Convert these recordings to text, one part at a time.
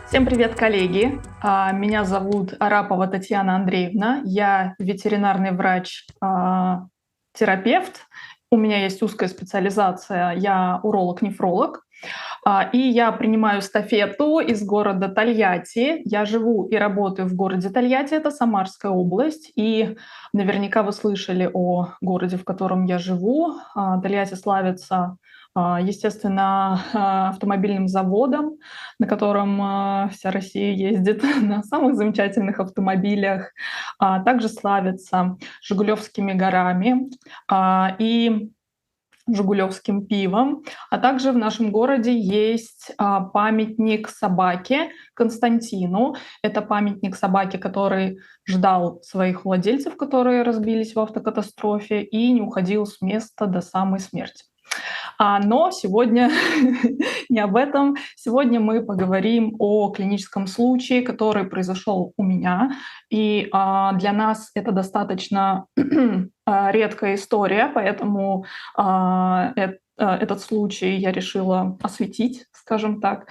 Всем привет, коллеги! Меня зовут Арапова Татьяна Андреевна. Я ветеринарный врач-терапевт. У меня есть узкая специализация. Я уролог-нефролог. И я принимаю эстафету из города Тольятти. Я живу и работаю в городе Тольятти, это Самарская область. И наверняка вы слышали о городе, в котором я живу. Тольятти славится, естественно, автомобильным заводом, на котором вся Россия ездит на самых замечательных автомобилях. Также славится Жигулевскими горами и жигулевским пивом. А также в нашем городе есть памятник собаке Константину. Это памятник собаке, который ждал своих владельцев, которые разбились в автокатастрофе, и не уходил с места до самой смерти. Но сегодня не об этом. Сегодня мы поговорим о клиническом случае, который произошел у меня. И для нас это достаточно редкая история, поэтому этот случай я решила осветить, скажем так.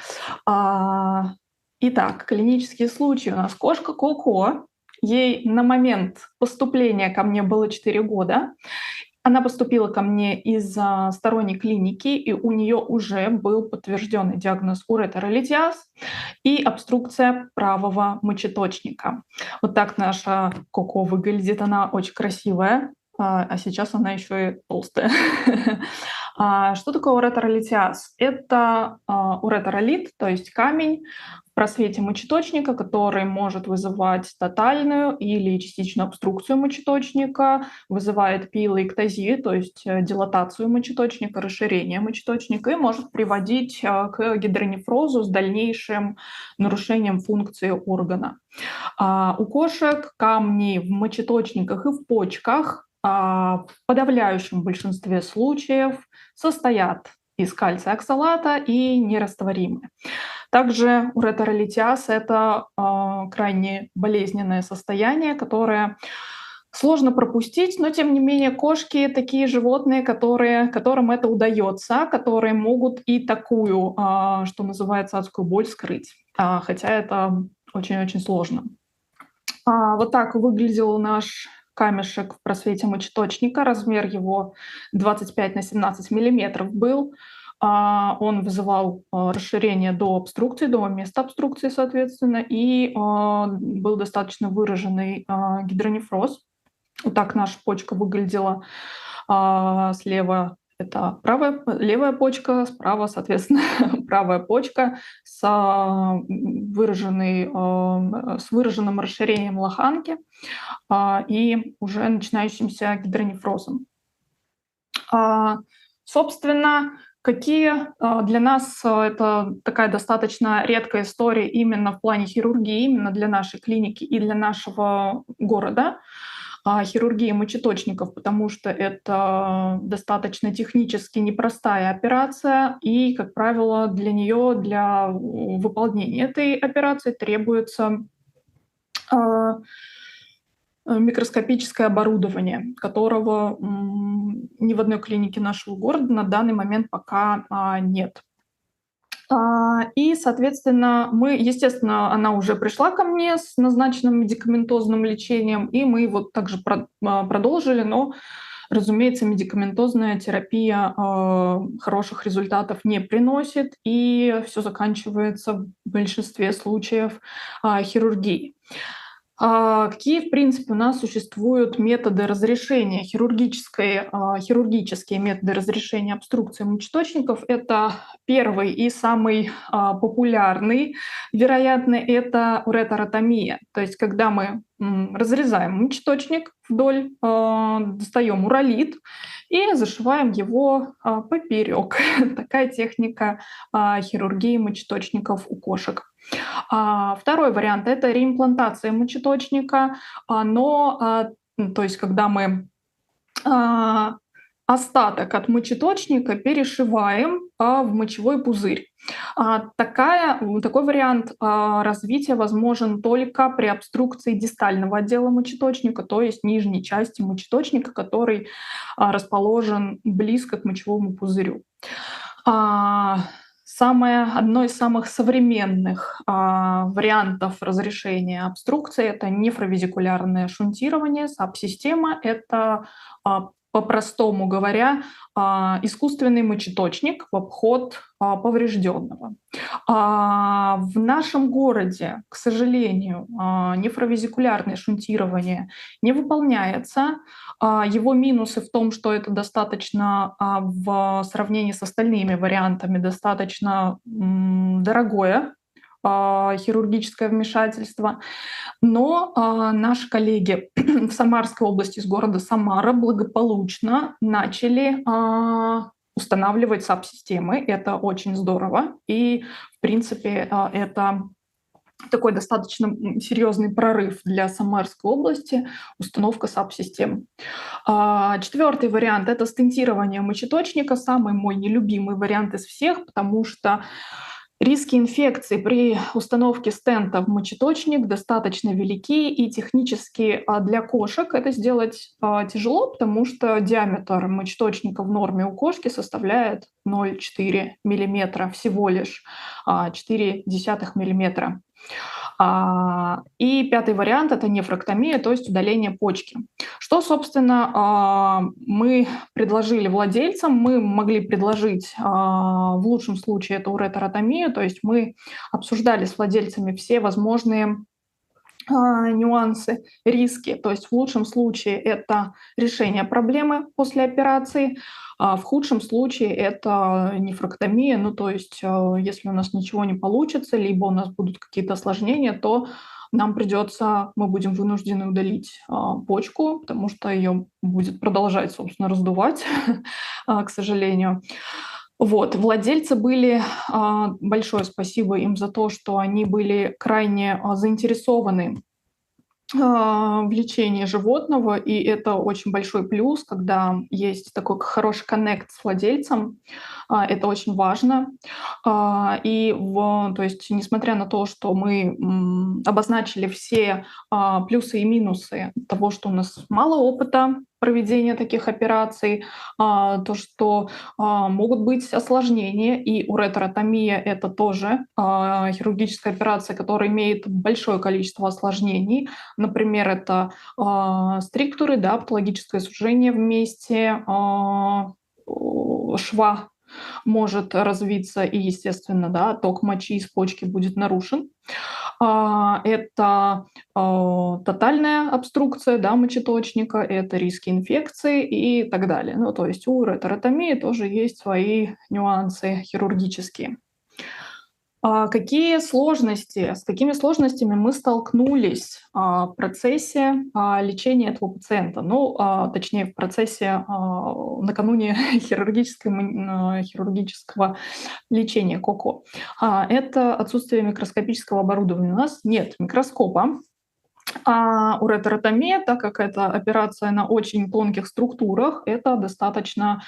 Итак, клинический случай у нас кошка Коко. Ей на момент поступления ко мне было 4 года. Она поступила ко мне из сторонней клиники, и у нее уже был подтвержденный диагноз уретеролитиаз и обструкция правого мочеточника. Вот так наша Коко выглядит. Она очень красивая, а сейчас она еще и толстая. Что такое уретеролитиаз? Это уретеролит, то есть камень в просвете мочеточника, который может вызывать тотальную или частичную обструкцию мочеточника, вызывает пилоэктазию, то есть дилатацию мочеточника, расширение мочеточника и может приводить к гидронефрозу с дальнейшим нарушением функции органа. У кошек камни в мочеточниках и в почках в подавляющем большинстве случаев состоят из кальция оксалата и нерастворимы. Также уретеролитиаз — это крайне болезненное состояние, которое сложно пропустить, но тем не менее кошки такие животные, которым это удается, которые могут и такую, что называется, адскую боль скрыть, хотя это очень-очень сложно. Вот так выглядел наш камешек в просвете мочеточника. Размер его 25 на 17 миллиметров был. Он вызывал расширение до обструкции, до места обструкции, соответственно, и был достаточно выраженный гидронефроз. Вот так наша почка выглядела. Слева это левая почка, справа, соответственно, правая почка с выраженным расширением лоханки и уже начинающимся гидронефрозом. Собственно, какие для нас это такая достаточно редкая история именно в плане хирургии, именно для нашей клиники и для нашего города. Хирургии мочеточников, потому что это достаточно технически непростая операция, и, как правило, для выполнения этой операции требуется микроскопическое оборудование, которого ни в одной клинике нашего города на данный момент пока нет. И, соответственно, естественно, она уже пришла ко мне с назначенным медикаментозным лечением, и мы вот также продолжили, но, разумеется, медикаментозная терапия хороших результатов не приносит, и все заканчивается в большинстве случаев хирургией. Какие, в принципе, у нас существуют методы разрешения хирургические методы разрешения обструкции мочеточников? Это первый и самый популярный, вероятно, это уретеротомия. То есть когда мы разрезаем мочеточник вдоль, достаем уролит и зашиваем его поперек. Такая техника хирургии мочеточников у кошек. Второй вариант — это реимплантация мочеточника, то есть когда мы а, остаток от мочеточника перешиваем в мочевой пузырь. Такой вариант развития возможен только при обструкции дистального отдела мочеточника, то есть нижней части мочеточника, который расположен близко к мочевому пузырю. А, Одно из самых современных вариантов разрешения обструкции — это нефровезикулярное шунтирование, САП-система. Это, по-простому говоря, искусственный мочеточник в обход поврежденного. В нашем городе, к сожалению, нефровезикулярное шунтирование не выполняется. Его минусы в том, что это достаточно, в сравнении с остальными вариантами, достаточно дорогое хирургическое вмешательство. Но наши коллеги в Самарской области, из города Самара, благополучно начали устанавливать САП-системы. Это очень здорово. И, в принципе, это такой достаточно серьезный прорыв для Самарской области — установка САП-систем. Четвертый вариант — это стентирование мочеточника. Самый мой нелюбимый вариант из всех, потому что риски инфекции при установке стента в мочеточник достаточно велики, и технически для кошек это сделать тяжело, потому что диаметр мочеточника в норме у кошки составляет 0,4 мм, всего лишь 0,4 мм. И пятый вариант — это нефрактомия, то есть удаление почки. Что, собственно, мы предложили владельцам? Мы могли предложить, в лучшем случае, это уретеротомию, то есть мы обсуждали с владельцами все возможные нюансы, риски. То есть в лучшем случае это решение проблемы после операции, в худшем случае это нефрактомия. Ну, то есть если у нас ничего не получится, либо у нас будут какие-то осложнения, то мы будем вынуждены удалить почку, потому что ее будет продолжать, собственно, раздувать, к сожалению. Вот, владельцы были, большое спасибо им за то, что они были крайне заинтересованы в лечении животного, и это очень большой плюс, когда есть такой хороший коннект с владельцем. Это очень важно. То есть, несмотря на то, что мы обозначили все плюсы и минусы того, что у нас мало опыта проведения таких операций, то, что могут быть осложнения, и уретеротомия — это тоже хирургическая операция, которая имеет большое количество осложнений. Например, это стриктуры, да, патологическое сужение в месте шва может развиться, и, естественно, да, ток мочи из почки будет нарушен. Это тотальная обструкция, да, мочеточника, это риски инфекции и так далее. Ну, то есть у уретеротомии тоже есть свои нюансы хирургические. С какими сложностями мы столкнулись в процессе лечения этого пациента? Ну, точнее, в процессе накануне хирургического лечения КОКО. Это отсутствие микроскопического оборудования. У нас нет микроскопа. Уретеротомия, так как это операция на очень тонких структурах, это достаточно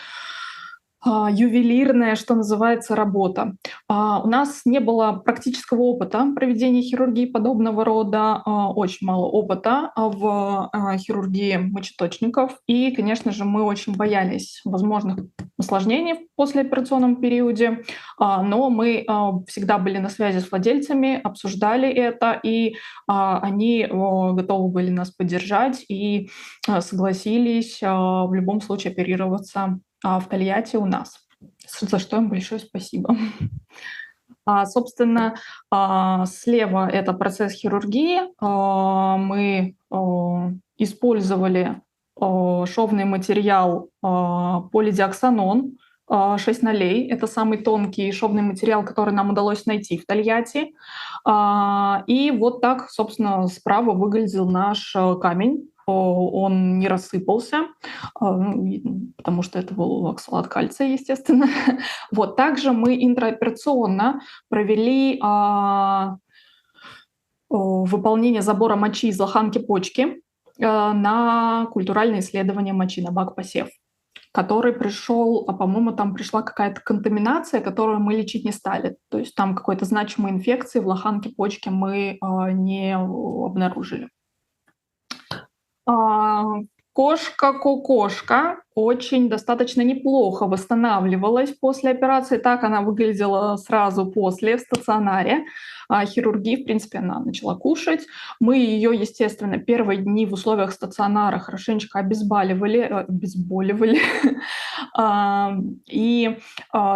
ювелирная, что называется, работа. У нас не было практического опыта проведения хирургии подобного рода, очень мало опыта в хирургии мочеточников. И, конечно же, мы очень боялись возможных осложнений в послеоперационном периоде, но мы всегда были на связи с владельцами, обсуждали это, и они готовы были нас поддержать и согласились в любом случае оперироваться в Тольятти у нас, за что им большое спасибо. Собственно, слева это процесс хирургии. Мы использовали шовный материал полидиоксанон 6 нолей. Это самый тонкий шовный материал, который нам удалось найти в Тольятти. И вот так, собственно, справа выглядел наш камень. Он не рассыпался, потому что это был оксалат кальция, естественно. Вот. Также мы интраоперационно провели выполнение забора мочи из лоханки почки на культуральное исследование мочи, на бак-посев, который пришел, по-моему, там пришла какая-то контаминация, которую мы лечить не стали. То есть там какой-то значимой инфекции в лоханке почки мы не обнаружили. Кошка-кукошка очень достаточно неплохо восстанавливалась после операции. Так она выглядела сразу после в стационаре. Хирургии, в принципе, она начала кушать. Мы ее, естественно, первые дни в условиях стационара хорошенечко обезболивали и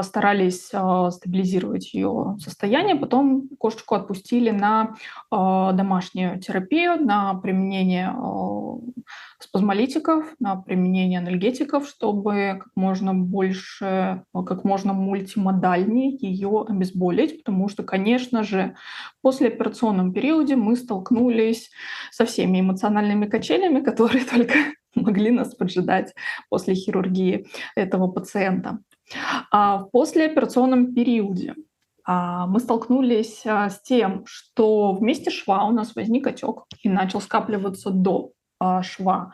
старались стабилизировать ее состояние. Потом кошечку отпустили на домашнюю терапию, на применение спазмолитиков, на применение анальгетиков, чтобы как можно больше, как можно мультимодальнее ее обезболить, потому что, конечно же, в послеоперационном периоде мы столкнулись со всеми эмоциональными качелями, которые только могли нас поджидать после хирургии этого пациента. В послеоперационном периоде мы столкнулись с тем, что в месте шва у нас возник отек и начал скапливаться до шва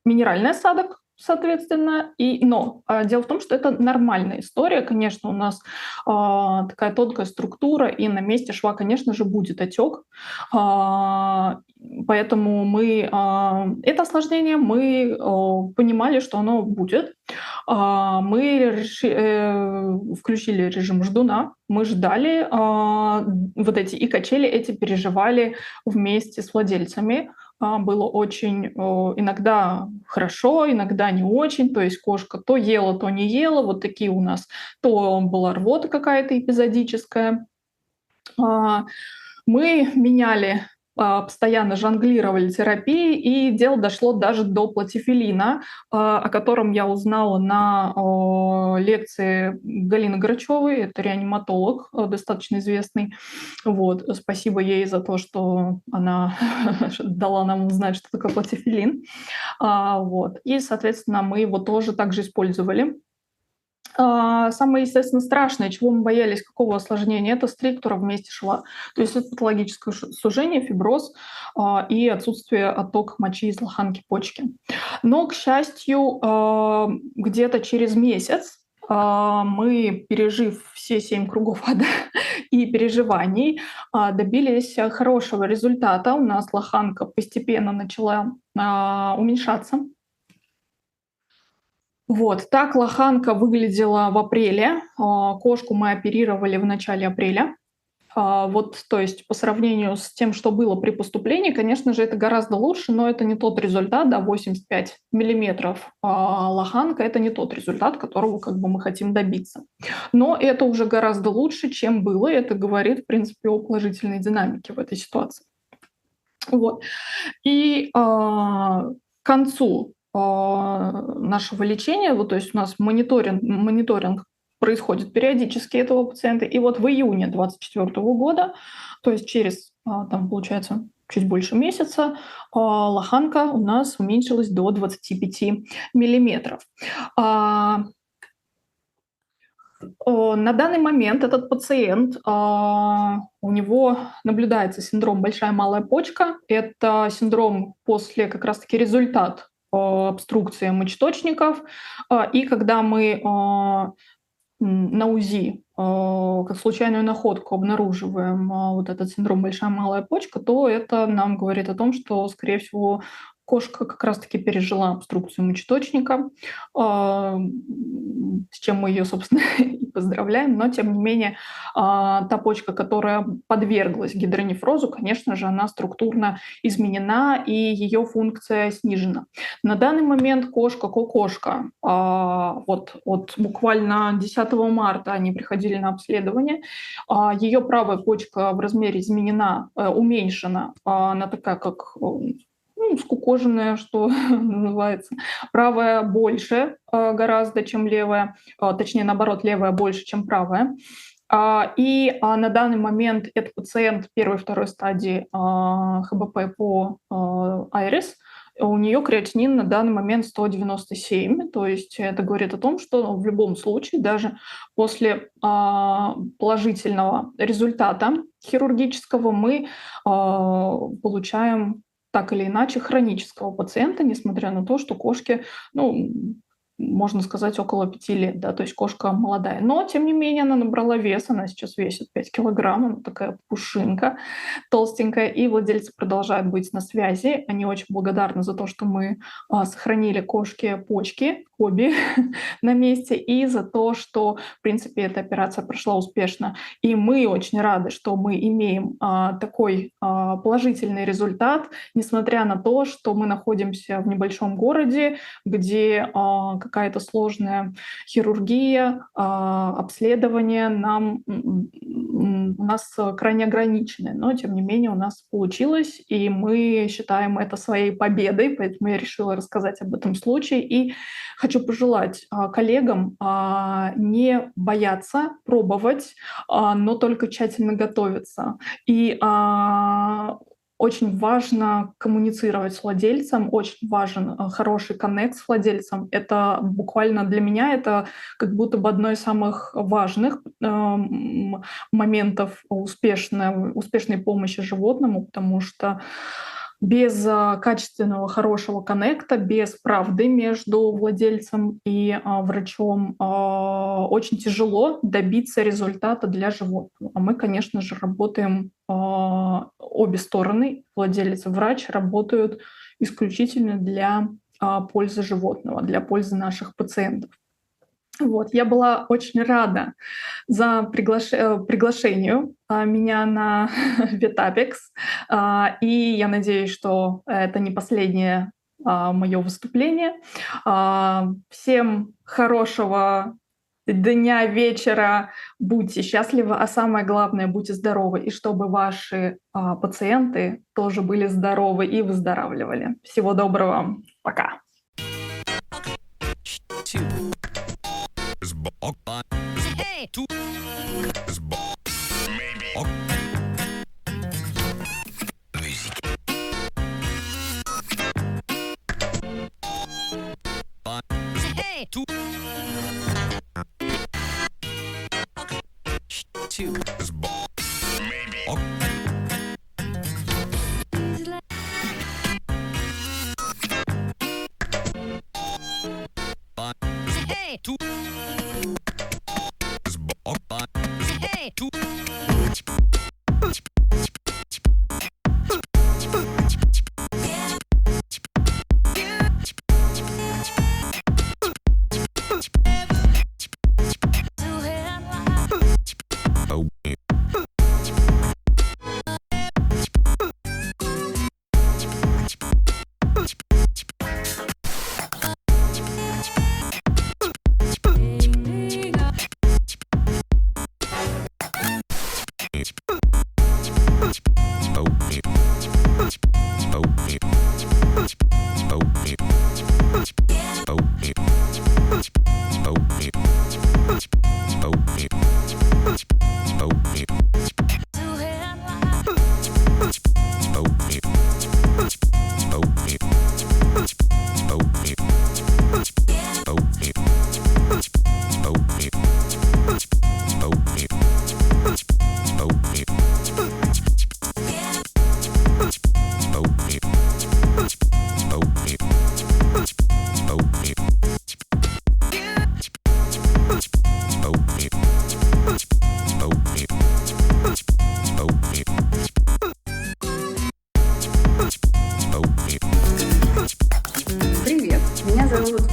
минеральный осадок, соответственно. Но дело в том, что это нормальная история. Конечно, у нас такая тонкая структура, и на месте шва, конечно же, будет отек. Поэтому мы это осложнение мы понимали, что оно будет. Мы включили режим ждуна, мы ждали вот эти и качели эти переживали вместе с владельцами. Было очень иногда хорошо, иногда не очень. То есть кошка то ела, то не ела. Вот такие у нас. То была рвота какая-то эпизодическая. Мы меняли, постоянно жонглировали терапией, и дело дошло даже до платифилина, о котором я узнала на лекции Галины Грачевой. Это реаниматолог, достаточно известный. Вот. Спасибо ей за то, что она дала нам узнать, что такое платифилин. Вот. И, соответственно, мы его тоже также использовали. Самое, естественно, страшное, чего мы боялись, какого осложнения, это стриктура в месте шва. То есть это патологическое сужение, фиброз и отсутствие оттока мочи из лоханки почки. Но, к счастью, где-то через месяц мы, пережив все 7 кругов ада и переживаний, добились хорошего результата. У нас лоханка постепенно начала уменьшаться. Вот так лоханка выглядела в апреле. Кошку мы оперировали в начале апреля. Вот, то есть по сравнению с тем, что было при поступлении, конечно же, это гораздо лучше, но это не тот результат, да, 85 миллиметров лоханка — это не тот результат, которого как бы мы хотим добиться. Но это уже гораздо лучше, чем было, и это говорит, в принципе, о положительной динамике в этой ситуации. Вот. И к концу нашего лечения, вот, то есть у нас мониторинг происходит периодически этого пациента. И вот в июне 2024 года, то есть через, там, получается, чуть больше месяца, лоханка у нас уменьшилась до 25 миллиметров. На данный момент этот пациент, у него наблюдается синдром большая малая почка. Это синдром после как раз-таки результат обструкции мочеточников. И когда мы на УЗИ как случайную находку обнаруживаем вот этот синдром большая малая почка, то это нам говорит о том, что, скорее всего, кошка как раз-таки пережила обструкцию мочеточника, с чем мы ее, собственно, и поздравляем. Но, тем не менее, та почка, которая подверглась гидронефрозу, конечно же, она структурно изменена и ее функция снижена. На данный момент кошка, вот буквально 10 марта они приходили на обследование, ее правая почка в размере изменена, уменьшена, она такая, как скукоженная, что называется. Правая больше гораздо, чем левая, точнее, наоборот, левая больше, чем правая. На данный момент это пациент первой и второй стадии ХБП по Айрис. У нее креатинин на данный момент 197, то есть это говорит о том, что в любом случае, даже после положительного результата хирургического, мы получаем так или иначе хронического пациента, несмотря на то, что кошке, можно сказать, около 5 лет, да, то есть кошка молодая. Но, тем не менее, она набрала вес, она сейчас весит 5 килограмм, она такая пушинка, толстенькая, и владельцы продолжают быть на связи. Они очень благодарны за то, что мы сохранили кошке почки, обе на месте, и за то, что, в принципе, эта операция прошла успешно. И мы очень рады, что мы имеем такой положительный результат, несмотря на то, что мы находимся в небольшом городе, где какая-то сложная хирургия, обследование у нас крайне ограничены. Но, тем не менее, у нас получилось, и мы считаем это своей победой, поэтому я решила рассказать об этом случае. И хочу пожелать коллегам не бояться пробовать, но только тщательно готовиться. И очень важно коммуницировать с владельцем, очень важен хороший коннект с владельцем. Это буквально для меня это как будто бы одно из самых важных моментов успешной помощи животному, потому что без качественного, хорошего коннекта, без правды между владельцем и врачом очень тяжело добиться результата для животного. А мы, конечно же, работаем обе стороны, владелец и врач работают исключительно для пользы животного, для пользы наших пациентов. Вот. Я была очень рада за приглашению меня на Vetapex. И я надеюсь, что это не последнее мое выступление. Всем хорошего дня, вечера. Будьте счастливы, а самое главное, будьте здоровы. И чтобы ваши пациенты тоже были здоровы и выздоравливали. Всего доброго. Пока. Hey! Hey! Hey! Hey!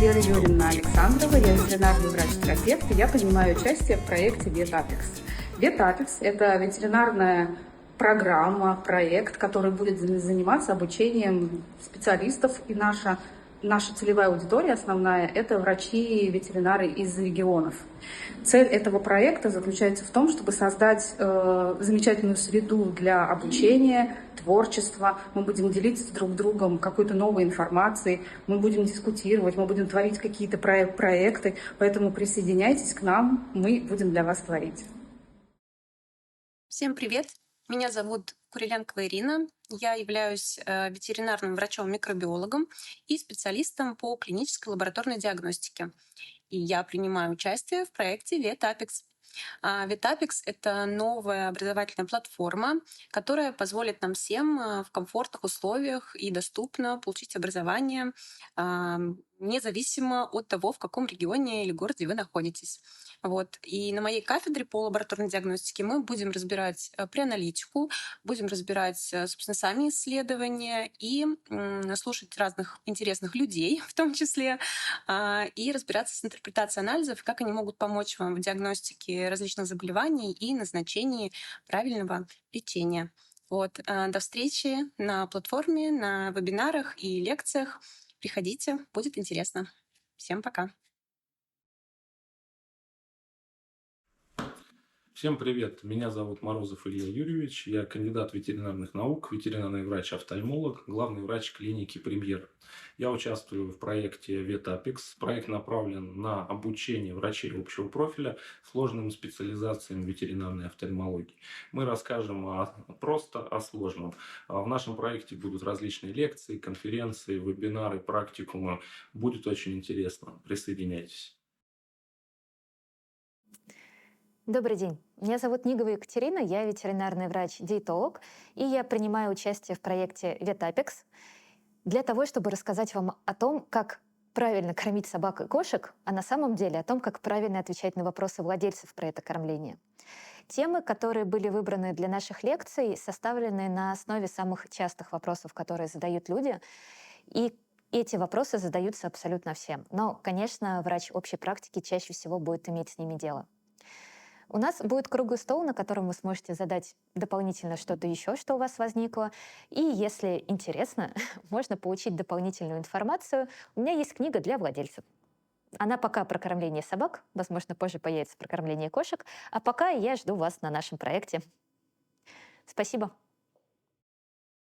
Вера Юрьевна Александрова, я ветеринарный врач-терапевт, и я принимаю участие в проекте VetApex. VetApex — это ветеринарная программа, проект, который будет заниматься обучением специалистов, и наша целевая аудитория основная — это врачи и ветеринары из регионов. Цель этого проекта заключается в том, чтобы создать замечательную среду для обучения, творчества. Мы будем делиться друг с другом какой-то новой информацией, мы будем дискутировать, мы будем творить какие-то проекты. Поэтому присоединяйтесь к нам, мы будем для вас творить. Всем привет! Меня зовут Куриленкова Ирина. Я являюсь ветеринарным врачом-микробиологом и специалистом по клинической лабораторной диагностике. И я принимаю участие в проекте VetApex. VetApex — это новая образовательная платформа, которая позволит нам всем в комфортных условиях и доступно получить образование, независимо от того, в каком регионе или городе вы находитесь. Вот. И на моей кафедре по лабораторной диагностике мы будем разбирать преаналитику, будем разбирать, собственно, сами исследования и слушать разных интересных людей, в том числе, и разбираться с интерпретацией анализов, как они могут помочь вам в диагностике различных заболеваний и назначении правильного лечения. Вот. До встречи на платформе, на вебинарах и лекциях. Приходите, будет интересно. Всем пока. Всем привет! Меня зовут Морозов Илья Юрьевич. Я кандидат ветеринарных наук, ветеринарный врач-офтальмолог, главный врач клиники «Премьер». Я участвую в проекте VetApex. Проект направлен на обучение врачей общего профиля сложным специализациям ветеринарной офтальмологии. Мы расскажем просто о сложном. В нашем проекте будут различные лекции, конференции, вебинары, практикумы. Будет очень интересно. Присоединяйтесь. Добрый день. Меня зовут Нигова Екатерина, я ветеринарный врач-диетолог, и я принимаю участие в проекте VetApex для того, чтобы рассказать вам о том, как правильно кормить собак и кошек, а на самом деле о том, как правильно отвечать на вопросы владельцев про это кормление. Темы, которые были выбраны для наших лекций, составлены на основе самых частых вопросов, которые задают люди, и эти вопросы задаются абсолютно всем. Но, конечно, врач общей практики чаще всего будет иметь с ними дело. У нас будет круглый стол, на котором вы сможете задать дополнительно что-то еще, что у вас возникло. И если интересно, можно получить дополнительную информацию. У меня есть книга для владельцев. Она пока про кормление собак, возможно, позже появится про кормление кошек. А пока я жду вас на нашем проекте. Спасибо.